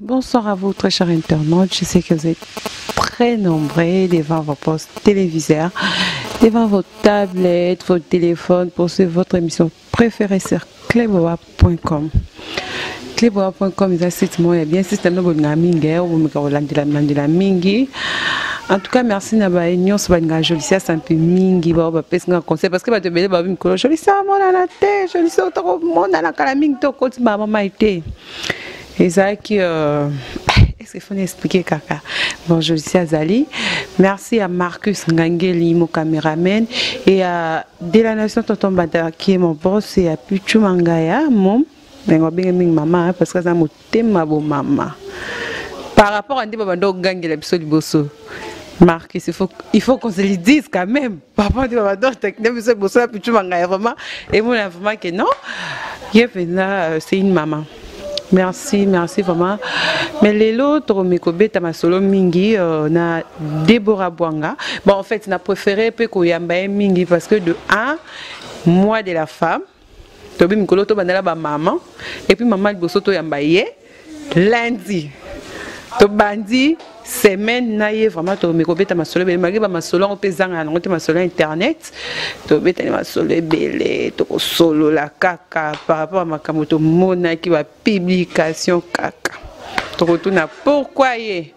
Bonsoir à vous, très chers internautes. Je sais que vous êtes très nombreux devant vos postes téléviseurs, devant vos tablettes, vos téléphones pour suivre votre émission préférée sur cleboa.com. Cleboa.com est un site bien système de mingi mingi. En tout cas, merci Naba Union, c'est une jolie c'est un peu mingi parce que ba te bele ba mi ko jolie ça mon na te jolie ça to mon na kala mingi to ko ma maman était. Et ça qui est-ce qu'il faut expliquer kaka. Bon, je suis Azali. Merci à Marcus Ngangeli, mon caméraman, et à Delanation Tonton Bada qui est mon boss, et à Puchu Mangaya, mon maman, parce que ça m'a thème ma maman. Par rapport à des babando Ngangeli absolu bosso. Marcus, il faut qu'on se le dise quand même. Par rapport à des babando technique bosso à Puchu Mangaya vraiment. Et moi vraiment que non, c'est une maman. Merci, merci vraiment. Mais les autres, ma solo mingi, na Déborah Bouanga. Bon, en fait, on a préféré que yamba mingi parce que de un, mois de la femme, tobi mikolo to bandala ba maman, et puis maman bosso to yamba ye lundi. To bandi semaine naie vraiment to mikobeta ma solo belé malgré ma solo on peut zanga on ma solo internet to beta ma solo belé to solo la kaka par rapport à ma kamoto mona qui va publication kaka to retourna pourquoi yé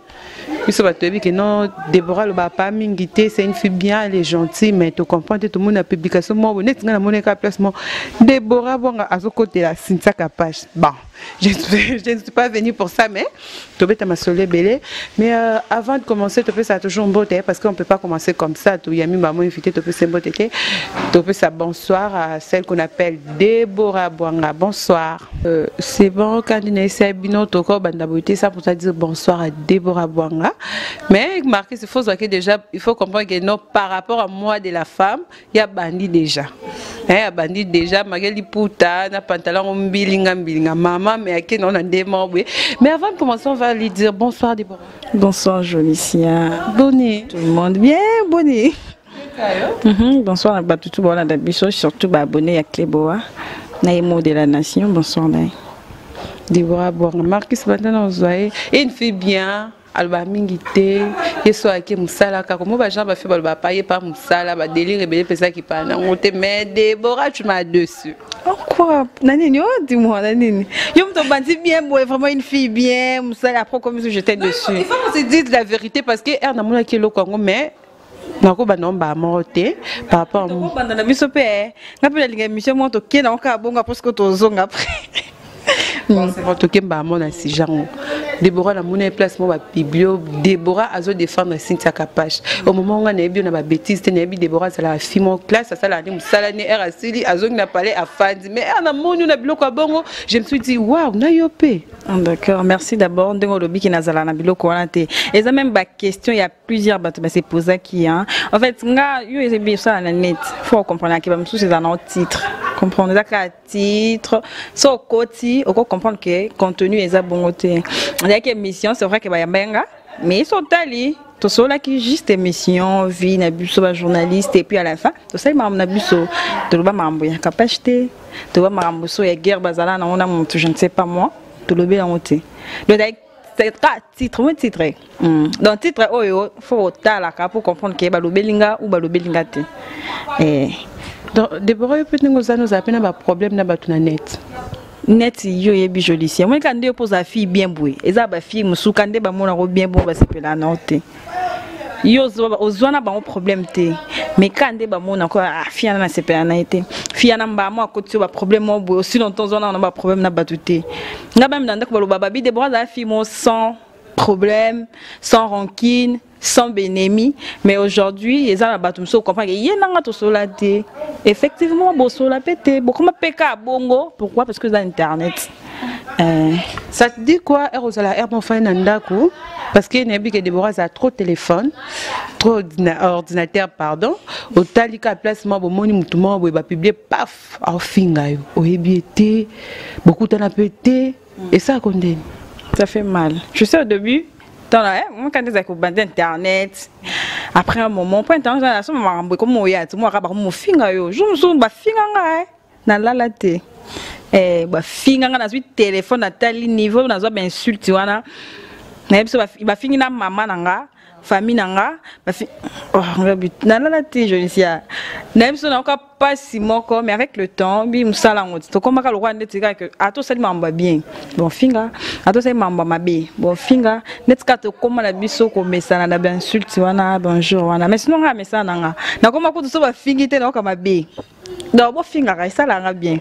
puis ça va te dire que non Déborah le papa mingité c'est une fille bien elle est gentille mais tu comprends tout le monde a publication moi honnête na mon placement Déborah bon à ce côté là Cynthia Kapach bon je ne suis pas venue pour ça mais tu peux ma soleil belé mais avant de commencer tu peux ça toujours une beauté parce qu'on peut pas commencer comme ça tu y a mis maman invité tu peux c'est beauté tu peux ça bonsoir à celle qu'on appelle Déborah Bouanga bonsoir c'est bon quand on essaie bino toko banda beauté ça pour ça dire bonsoir à Déborah Bouanga mais marqué c'est faux que déjà il faut comprendre que non par rapport à moi de la femme il y a bandit déjà il y a bandit déjà magali puta na pantalon mbilinga maman mais à qui on a des membres. Mais avant de commencer, on va lui dire bonsoir Déborah. Bonsoir Jolicia. Bonne. Tout le monde bien, bonne. Bonsoir à tout le monde, surtout abonné à Cleboa, Naïmo de la Nation. Bonsoir Naï. Déborah, bon, Marcus maintenant on voit une fille bien. Alba mingité et soit qui musala car comme va jamais faire ba payer par musala ba délire rebelle pesa qui pas on te met Déborah tu m'as dessus. Oh quoi nanini oh dis-moi nanini yo me tombe bien bon vraiment une fille bien musala après comme si j'étais dessus. Il faut qu'on se dise la vérité parce que er na mona ki lo Congo mais nako ba nomba morté par rapport à moi banda na biso pe ngapela linga mission mo to ke na ka bonga parce que to zonga après. C'est votre qui m'a mon si genre Déborah la monnaie place moi biblio Déborah a zo défendre Cynthia Kapach au moment où on a bien na bêtise t'es bien Déborah c'est la fille mon classe ça la ni sala ni era sili azo n'a parlé à Fandi mais on a mon na biloko bongo je me suis dit waouh na yopé. D'accord, merci d'abord ndongo lobi ki nazala na biloko wana te et ça même ba question il y a plusieurs bateaux c'est posé qui hein en fait nga yo c'est bien ça na net faut comprendre que ba msou c'est un titre comprendre ça ka titre so koti au comprendre que contenu est bongoté avec émission c'est vrai que ba yambenga mais so tali to so là qui juste émission vie na buso ba journaliste et puis à la fin to ça mam na buso to ba mambo ya capacité to ba mambo so ya guerre bazala na on a monte je ne sais pas moi to le bien monté le c'est titre mon titre donc titre oyo faut tala pour comprendre que ba lo belinga ou ba lo belinga te Déborah peut nous appeler un problème na batuna net. Net yo yebi Jolicia. Moi quand on pose la fille bien bouée. Et ça ba fille musu quand ba mona bien bon ba c'est la note. Yo ozwana ba problème te. Mais quand ba mona ko fille na c'est pas na été. Fille na ba moi côté ba problème mo bouée aussi longtemps on a ba problème na batute. Na ba mna ndako ba babi Déborah la fille mo sans problème, sans rancune. Sans bénémi mais aujourd'hui les gens là so comprend que yenanga to solate effectivement bo sola pété beaucoup ma peka bongo pourquoi parce que dans internet ça te dit quoi erosala mon frère nandako parce que nebi que Déborah a trop de téléphone trop ordinateur pardon au talika placement bo moni mutumo bo ba publier paf au finga yo o ebiete beaucoup t'en a pété et ça condamne ça fait mal je sais au début dans la quand tu as coupé internet après un moment point temps la somme m'a comme moi ya moi ka ba mo finga yo je me sou ba finga nga na la te ba finga nga na zwi téléphone à tel niveau na zo ba insulte wana na biso ba fingi na mama nanga famille nanga ba oh ngabit na la ti Jolicia na biso na ka pasi moko mais avec le temps bi musala ngoti to koma ka lokwa ndeti ka que ato sali mamba bien bon finga ato sali mamba mabe bon finga netka to koma na biso ko mesana na ba insulte wana bonjour wana mais sinon nga mesana nga na koma ko to so ba fingi te na ka mabe donc bon finga ka sala nga bien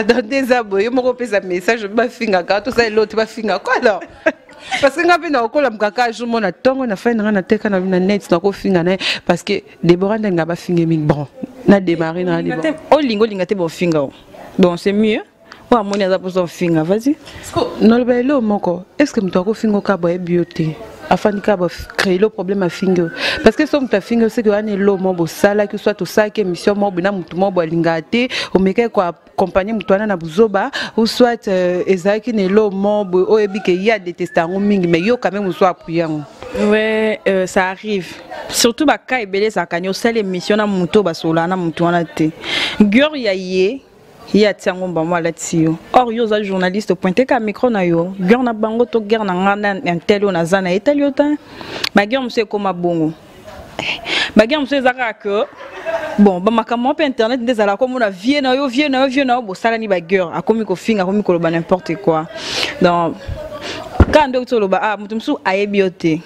dans des aboyés moko pesa message ba finga ka to sali l'autre ba finga quoi alors parce que nga bina okola mkaka jour mona tongo na fin na teka na net na ko finga na parce que Déborah nga ba finga mi bon na démarrer na liba o linga te bon finga bon c'est mieux wa moni aza pour finga vas-y no le belo moko est-ce que mto ko finga ka ba beauté afin ka ba créer le problème à finga parce que somme ta finga c'est que ane lo mo bo sala que soit to ça que mission mo bina mutu mo bo lingate o meke ko accompagner mutu wana na buzoba ou soit ezaki ne lo mo bo o ebi ke ya détestar mingi mais yo quand même so appuyant. Ouais, ça arrive. Surtout bah quand ebele ça kanyo sale émission na muto ba sola na mutu wana te. Gyor ya ye ya tiango ba moi là-dessus. Or yo za journaliste pointé ka micro na yo. Gyor na bango to gyor na ngana intelo na zana italio ta. Ba gyor monsieur koma bongo. Ba gyor monsieur zaka que bon ba makambo pe internet ndezala ko mona vie na yo bo sala ni ba gyor akomi ko finga akomi ko ba n'importe quoi. Donc quand docteur loba ah mutu msu ayebiote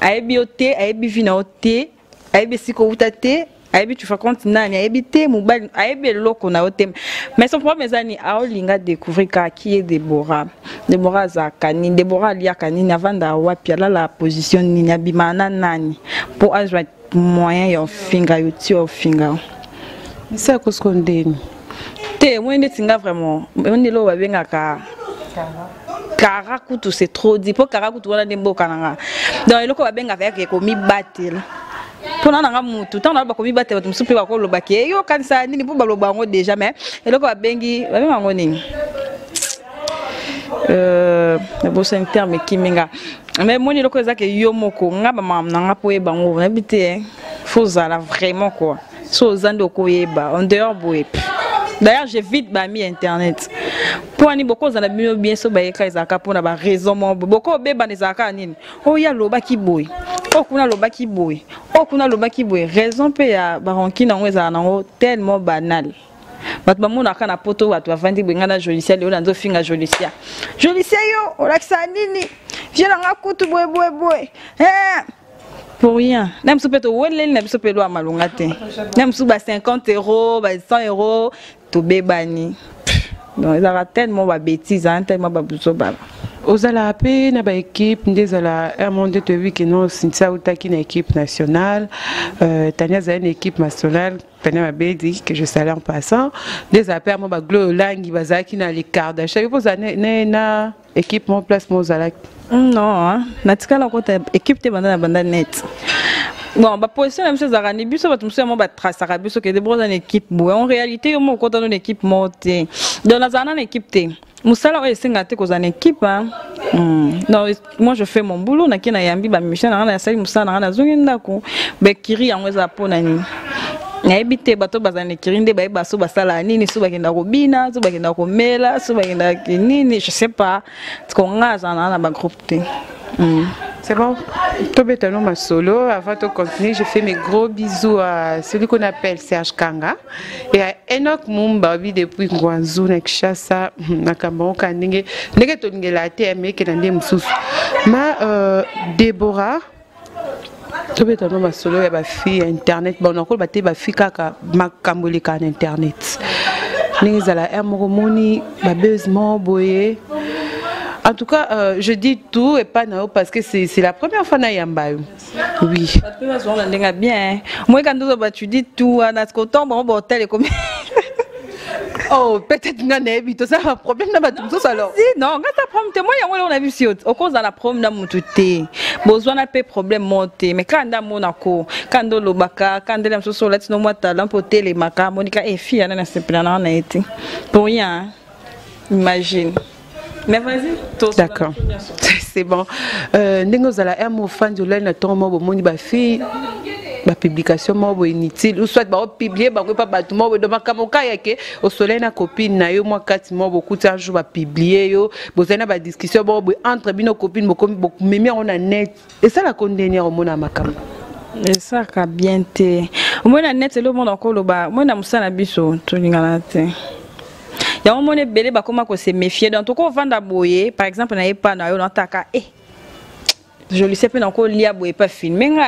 ayebi vina ote ayebi siko utate ayebi tu fais compte nani ayebi te mobile ayebi loko na ote mais son problème ezani aolinga découvrir qui est Déborah zakani Déborah lia kanini avant da wapi la position ni abimana nani pour ajouter moyen yo finga yo ti o finga ça cause kondeni te moi netinga vraiment on est lo ba benga ka Karakutu c'est trop dit pour Karakutu wana ndembo kananga donc eloko babenga avec ko mi battle pour nanga mutu tant na ba ko mi battle batum supe ba ko lobaki yo kanisa nini pour ba lobango déjà mais eloko babengi babenga ngoni bo c'est un terme qui minga mais moni eloko ezake yo moko ngaba mam nanga po ebango na bité faut zala vraiment quoi so zando ko yeba en dehors boye. D'ailleurs, j'évite bami internet. Pour ani beaucoup za na bien so ba eka ezaka pour na ba raison mo beaucoup beba nezaka nini. Oh ya loba ki boy. Oh kuna loba ki boy. Oh kuna loba ki boy. Raison pe ya ba ronki na ngweza na ngo tellement banal. Bat ba mona kana poto watu avandi bengana Jolicia leo na nzo finga Jolicia. Jolicia yo, olakisa nini? Viens nga kutu boy. Pour rien. Même si peut-être ouel nem so pelo amalunga te. Même si ba 50 €, ba 100 €, to bebani. Donc il a tellement ba bêtises, tellement ba buso ba. Ozala ape na ba équipe ndezala monde te wi que non Cynthia utaki na équipe nationale Tania za une équipe nationale Tania Mabedi que je salue en passant des ape mo ba glo langi bazaki na les quarts d'achat pour ça na équipe mon place mo zala non natikala ko ta équipe te banda net. Bon, bah position la même chose à Rani, biso ba tumso mo ba trace à biso que des bons en équipe. Bon, en réalité, mo ko dans une équipe montée. Dans la zone en équipe te. Musala o singa te ko za équipe hein. Non, moi je fais mon boulot na kina yambi ba mission na sali musala na zungi ndako. Be kiri yango za pona ni. Na ebite bato bazane kirinde ba baso basala nini so bakenda ko bina, so bakenda ko mela, so bakenda nini, je sais pas. Parce qu'on a na ba groupe te. C'est bon, Tobetano ma solo. Avant de continuer, je fais mes gros bisous à celui qu'on appelle Serge Kanga et à Enoch Mumba depuis Ngwanzu Nekshasa Nakambon Kandenge Nege Tonge la TME qui est dans Moussous. Ma Déborah Tobetano ma solo et ma fille internet. Bon, on a battu ma fille kaka makambolika en internet. Ningezala Ermoromoni, ma beusement boye. En tout cas, je dis tout et pas non parce que c'est la première fois na yamba. Oui. Bien. Moi quand tu dis tout, on a ce temps bon hôtel et comme. Oh, peut-être n'a pas ça un problème na ba tout alors. Si non, quand ça prend témoin on a vu si au cause de la problème na mututé. Besoin na pas problème monter mais quand dans Monaco, quand dans lobaka, quand dans la so let's no moi talent pour télé maka Monica et fille na c'est plan na été. Pour rien. Imagine. Mais vas-y, d'accord. C'est bon. Ndengozala aimo fan de l'aine tomo bomoni ba fille. ba publication mo inutile ou soit ba publier ba ko pas batu mo do makamoka yake au soleil na copine na yo moi kati mo beaucoup de jours ba publier yo bozana ba discussion bo entre bino copine mo comme memi on a net et ça la condamner au mona makam et ça ka bien te moi na net le monde encore lo ba moi na musana biso to lingana te ya on mone belé ba comment ko se méfier donc ko vanda boyer par exemple na pas na yo na taka je lui sais pas encore lia boyer pas filmer nga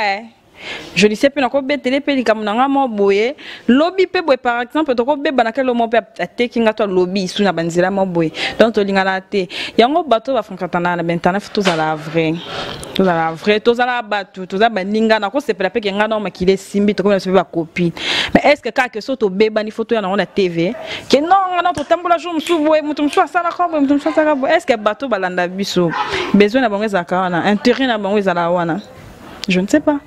je ne sais pas encore télé peli comme nanga mo boye lobby pe boye par exemple to ko be banaka lo mo pe taking to lobby sous na banzela mo boye donc to lingala te yango bato ba frankatana na bentana to za la vrai to za la batu to za baninga na ko se pe pe nga na makile simbi to ko se ba copine mais est-ce que quelque chose to be bani photo ya na TV que non na to tambola jo msu boye mutum so sala ko boye mutum so sala boye est-ce que bato balanda biso besoin na bango za kana intérêt na bango za la wana je ne sais pas.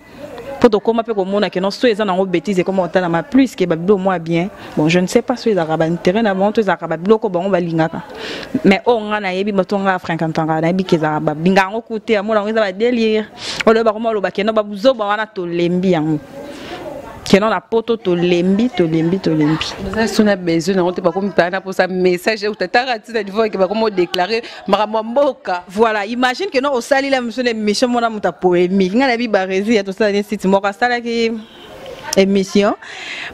Pour te comment peut monde que non soit ils en ont bêtise et comment on t'a plus que babilo moi bien bon je ne sais pas si les arabes intérêt na bon tous arabes bloko bon va lingaka mais on a yebi matonga frankantanga na yebi ke arabes binga ngo côté amona ngo za délire o le ba comment lo ba ke no ba buzo ba wana to lembi yango que non la poto to lembi ça on a besoin on te pas comme pas pour ça message ou ta tarati ça faut que ba comment déclarer maramo mboka voilà imagine que non au sali la mission émission mona muta polémique ngana bi barezi ya to ça ne site moka sala ki émission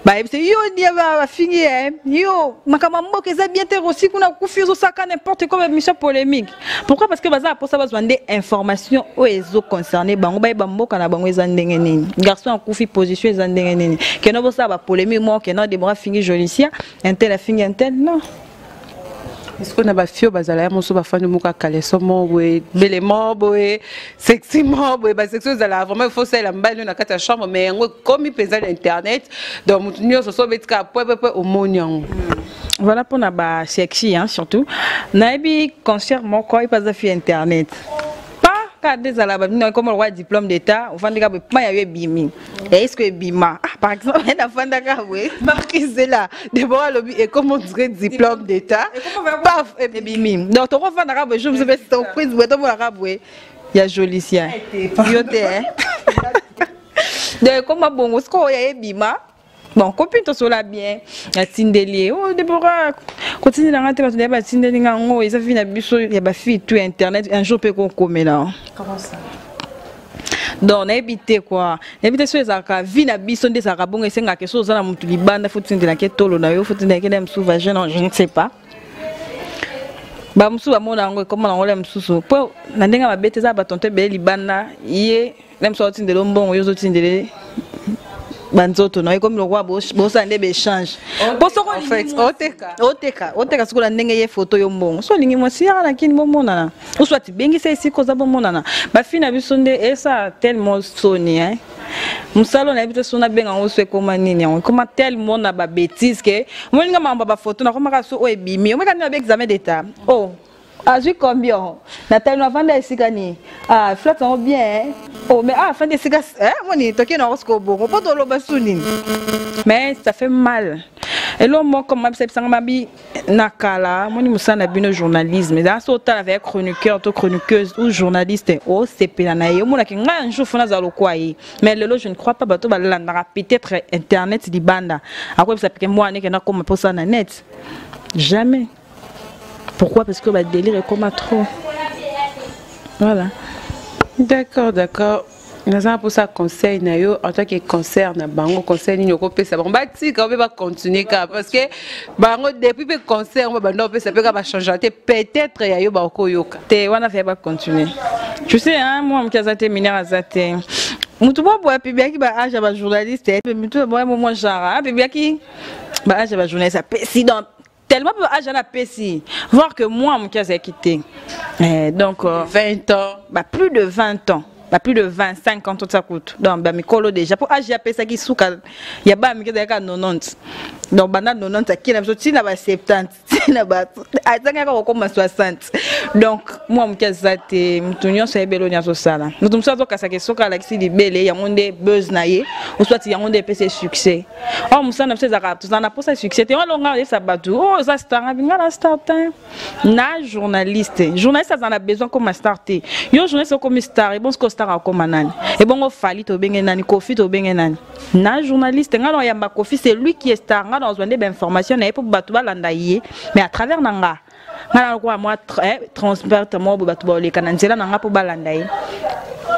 ba yo dia ba fini yo makama mboka ça bien ter aussi kuna kufizo saka n'importe quoi émission polémique pourquoi parce que baza pour ça besoin des informations aux ezo concernés bango ba mboka na bango eza ndenge nini garçon en kufi position eza ndenge nini que no bosa ba polémique moi que non des bras fini jolicia intel a fini intel non. Est-ce qu'on a ba fio bazala mo so ba fanu muka kaleso mo we belemo boy sexy mo boy ba sexy zala vraiment il faut ça la mbali na kata chambre mais ngo comme il pesa l'internet donc mutunyo so betka po au monyan voilà pour na ba sexy hein surtout na bi concert mo ko il pas fi internet des alabas comme le roi diplôme d'état on fait des gars pas y a bimi est-ce que bima par exemple on a fait des gars oui marqué là Deborah lobby et comment dire diplôme d'état paf et bimi donc on fait des gars je me suis surprise vous êtes mon arabe oui il y a Jolicia yote donc comment bon est-ce qu'on y a bima bon copine to sola bien ya tindelier oh Deborah continue dans rentrer parce que ba tindeli ngango ça fina biso ya ba fille tout internet un jour peut qu'on commet là comment ça donc na éviter quoi éviter so ezaka vie na biso nde za rabonga esenga ke so za na mutu libanda faut tindela ke tolo na yo faut tindela ke dem sou vagin non je ne sais pas ba musu ba mona ngo comment na ngole mususu po na ndenga ba bete za ba tonte be libanda ye dem so tindelo mbongo yo zo tindele banzoto na comme le roi bosa ndebe échange boso ko fait oteka sikola ndenge ye photo yo mbongo so lingi mwasi ya na kini bomona na soit bengi sai siko za bomona na ba fina biso nde esa tellement soni hein musalo na bito sona benga ngoswe koma nini on comment tellement na ba bêtise que mo linga mamba ba photo na koma ka so o ebimi o meka na ba examen d'état oh azui combien Nathalie nous avons des cigani ah flat sont bien oh mais ah fin des cigares mon ni toki na rosco bon pas dans le basuni mais ça fait mal et là moi comme ma sepsanga mabi nakala moi ni musana bino journalisme dans ce temps avec chroniqueur to chroniqueuse ou journaliste oh c'est pelana yo mona ki nga un jour fona za lokwayi mais le je ne crois pas bato balanda peut-être internet di banda après ça pique moi ne que na comme pour ça na net jamais. Pourquoi? Parce que le délire est comme trop. Voilà. D'accord. Nous avons pour ça conseil en tant que concert na bango conseil ni yoko pesa bon bati quand on va continuer parce que bango depuis le concert on va non ça peut pas changer peut-être ya yo ba ko yoka te wana fait pas continuer tu sais hein moi mkazate minera azate mutu bo boya pibiaki ba age ba journaliste et mutu bo mo genre pibiaki ba age ba journaliste président tellement peu âge à la PC voir que moi mon cas est quitté donc 20 ans bah plus de 20 ans bah plus de 25 ans tout ça coûte donc bah mi colo déjà pour âge à PC qui souka il y a ba mi cas 90 donc bana 90 qui na sorti na ba 70 na ba atanga ka ko 60 donc moi mkezate mutunyo so ebelo nya so sala mutum so ka sake soka la kisi libele ya monde buzz na ye ou soit ya monde pese succès oh musana pese zaka tuzana posa succès te longa sa batu oh ça star binga la starter na journaliste ça en a besoin comme starter yo journaliste comme star et bon ce que star comme nani et bon fali to benge nani kofi to benge nani na journaliste ngalo ya Kofi c'est lui qui est star nga dans une information na pour batu balanda ye mais à travers nanga ngala ko moi transmettre moi batu ba le kananzela nanga pour balanda ye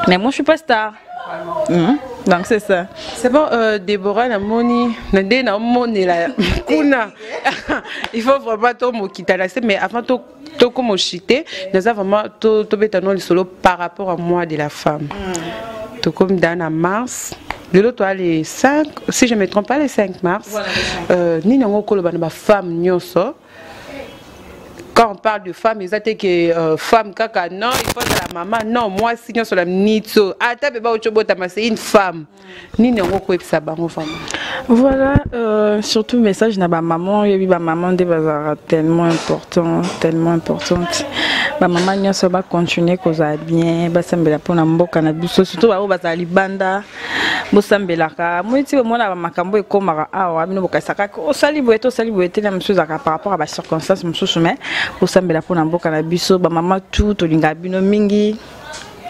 mais moi je suis pas star. Donc c'est ça. C'est bon, Déborah, la moni, la moni la kuna. Il faut vraiment tout me quitter là, mais avant tout comme chiter, nous avons vraiment tout bétanon le solo par rapport à moi de la femme. Tout comme dans mars. Le lot les 5, si je ne me trompe pas, les 5 mars, ni n'ont pas femme nyonso. Quand on parle de femme, ils disent que femme caca, non, il faut que la maman, non, moi si nous sommes la nito, c'est une femme. Ni n'ont pas ça, femme. Voilà, surtout message na ba maman, yebi ba maman de bazara tellement important, tellement importante. Ba maman nyonso ba continuer koza bien, ba sambela pona mboka na biso, surtout ba bazali banda, bo sambela ka. Moi ti mo na ba makambo ekomaka awa bino bokasaka ko sali boete na msuza ka par rapport à ba circonstances msusu mais bo sambela pona mboka na biso, ba maman tout olinga bino mingi.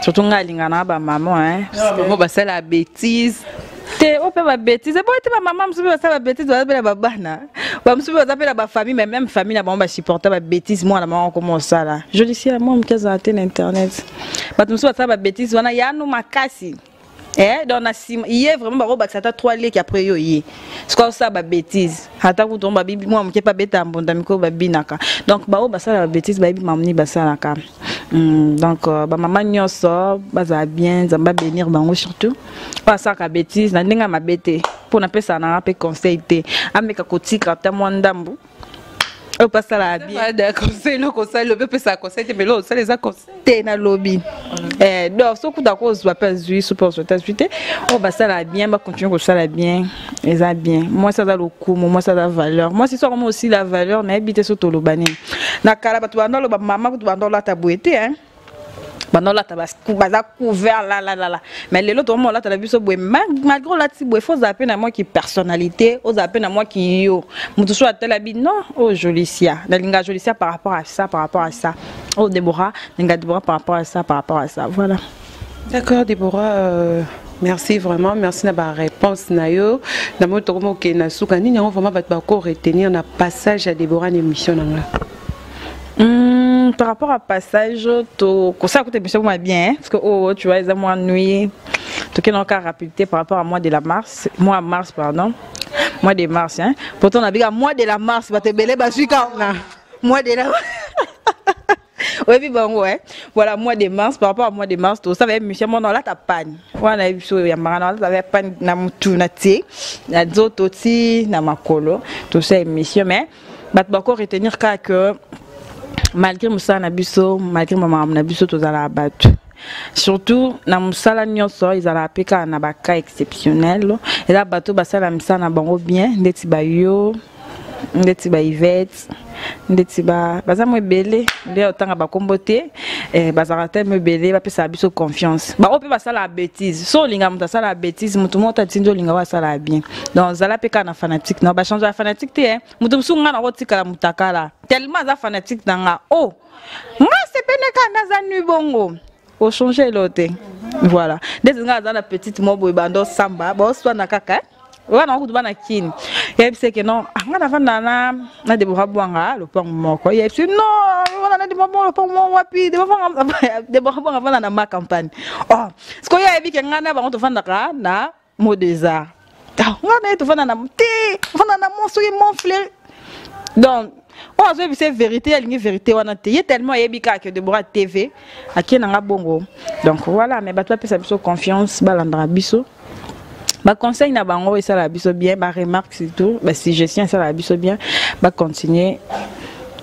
Surtout nga linga na ba maman Mo ba sala bêtise. Te o pe ba bêtise bo te ba maman msubi ba sala bêtise ba pe ba bana ba msubi ba pe ba famille mais même famille na ba ba supporter ba bêtise moi na maman comment ça là je dis si à moi mkaza atteindre internet ba msubi ba sala ba bêtise wana ya no makasi donc na sim hier vraiment ba ça ta 3 leki après yo yi ce quoi ça ba bêtise ata ku tomba bibi moi mke pa beta mbonda miko ba binaka donc ba sala ba bêtise ba bibi mamni ba sala ka. Donc ba maman nyonso baza bien zamba bénir bango surtout pas ça ka bêtise na ndinga mabete pour na pesa na pe conseil te ameka kotika ta mwandambu o pas ça la bien conseil le conseil le peut ça conseil mais là ça les a conseillé na lobby donc ce coup d'accord on va pas jouer super sur ta suite on va ça la bien va continuer comme ça la bien et ça bien moi ça a le coût moi ça a la valeur moi c'est moi aussi la valeur na habiter sur tolobani na kala batu bando lo maman batu bando la tabouete bando la tabas baza couvert là mais les autres moment là tu as vu ce boy malgré la ti boy faut zapper na moi qui personnalité aux zapper na moi qui yo mutu so atela bi non oh Jolicia na linga Jolicia par rapport à ça oh Déborah linga Déborah par rapport à ça voilà. D'accord Déborah, merci vraiment, merci de la réponse nayo na mo to mo ke na suka ni vraiment va ko retenir na passage à Déborah en émission là. Par rapport à passage, ça coûte bien, parce que oh, tu vois, ils ont moins nuit. Tout qui n'a qu'à rapidité par rapport à mois de mars, mois de mars, hein. Pourtant, on a bien mois de la mars, va te belé, mois de la oui, puis bon, ouais. Voilà, mois de mars, par rapport à mois de mars, tout ça va être monsieur, mon là, t'as panne. Voilà, il y a marana, ça va être panne, na mutu, na ti, na zoto ti, na makolo, tout ça est monsieur, mais, bah, encore retenir que, malgré Moussa Nabiso, malgré maman Nabiso, tous à la battu. Surtout, na Moussa nyonso, ils allaient appeler na baka exceptionnel. Et là, bateau, basa la Moussa na bango bien, ndeti ba yo, ndeti ba Yvette, ndeti ba, basa mo belé, ndé otanga ba kombote, basa rate mo belé, ba pesa biso confiance. Ba ope basa la bêtise. So linga muta sala la bêtise, mutu mota tindo linga wa sala bien. Donc zala peka na fanatique, na ba changer la fanatique te, hein. Mutu musunga na rotika la mutakala. Tellement za fanatique danga. Oh, moi c'est peneka na za nu bongo. Au changer l'autre. Voilà. Des nga za na petite mobo bando samba, ba so na kaka. Wana ko na kin. Yeb c'est que non, nga na na Déborah Bwanga, le pont moko. Yeb c'est non, wana na Déborah pont mo wapi, Déborah Bwanga vana na ma campagne. Oh, ce que yeb que nga na ba to fanda ka na Modeza. Nga na to fanda na ti, fanda na mon souri mon fleur. Donc, on a vu cette vérité, elle est vérité, on a tellement yebika que Déborah TV, à qui n'a bongo. Donc voilà, mais bah toi peux savoir confiance, balandra biso. Bah conseil na bango et ça la biso bien, bah remarque surtout, bah si je tiens ça la biso bien, bah continuer.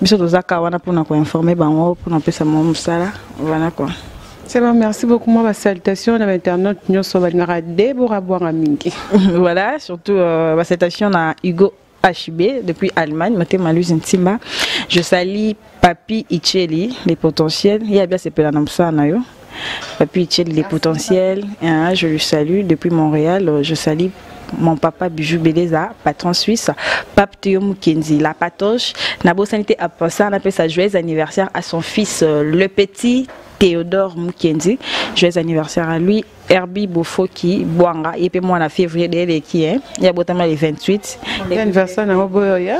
Biso tozaka wana pour nous informer bango, pour nous appeler ça mon sala, voilà quoi. C'est bon, merci beaucoup. Moi, ma salutation à l'internet, nous sommes à Déborah Bwanga mingi. Voilà, surtout ma salutation à Hugo HB depuis Allemagne, Malusi Ntimba. Je salue Papi Icheli, les potentiels. Il y a bien ces Nayo. Papi Icheli, les potentiels. Je lui salue depuis Montréal. Je salue mon papa Bijou Beleza, patron suisse, Pape Théo Mukenzi, la patoche. Nabo Sanité a pensé, on appelle ça joyeux anniversaire à son fils, le petit Théodore Mukenzi. Joyeux anniversaire à lui. Herbie Bofoki, Boanga, et puis moi en février, il y a botamment les 28. L'anniversaire n'a pas eu.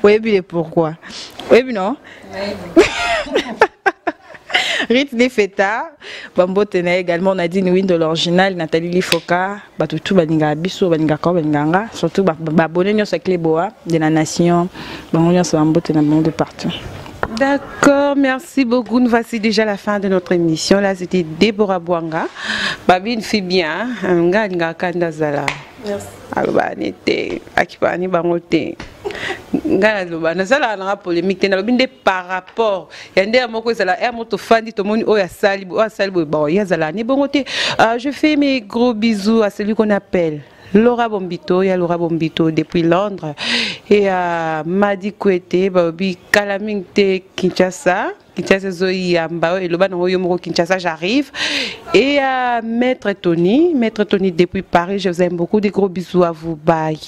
Oui, puis pourquoi? Oui, puis non. Rite des Feta, Bambo Tene également, on a dit Nouine de l'original, Nathalie Lifoka, Batutu Baninga Bisso, Baninga Ko, Baninganga, surtout Babonenyo Sakleboa, de la nation, Bangonyo Bambo Tene de partout. D'accord, merci beaucoup. Nous voici déjà à la fin de notre émission. Là, c'était Déborah Bouanga. Babi, une fille bien. Nga Kandazala. Merci. Aloba nete, akipani bangote. Nga aloba nazala na polémique na lobinde par rapport. Yande amoko zala moto fandi to moni oya sali bo ya zala ni bangote. Je fais mes gros bisous à celui qu'on appelle Laura Bombito, il y a Laura Bombito depuis Londres et Madi Kwete, Babi Kalamingte Kinshasa, Kinshasa Zoï Ambao et Loban Royomoro Kinshasa, j'arrive. Et Maître Tony depuis Paris, je vous aime beaucoup, des gros bisous à vous, bye.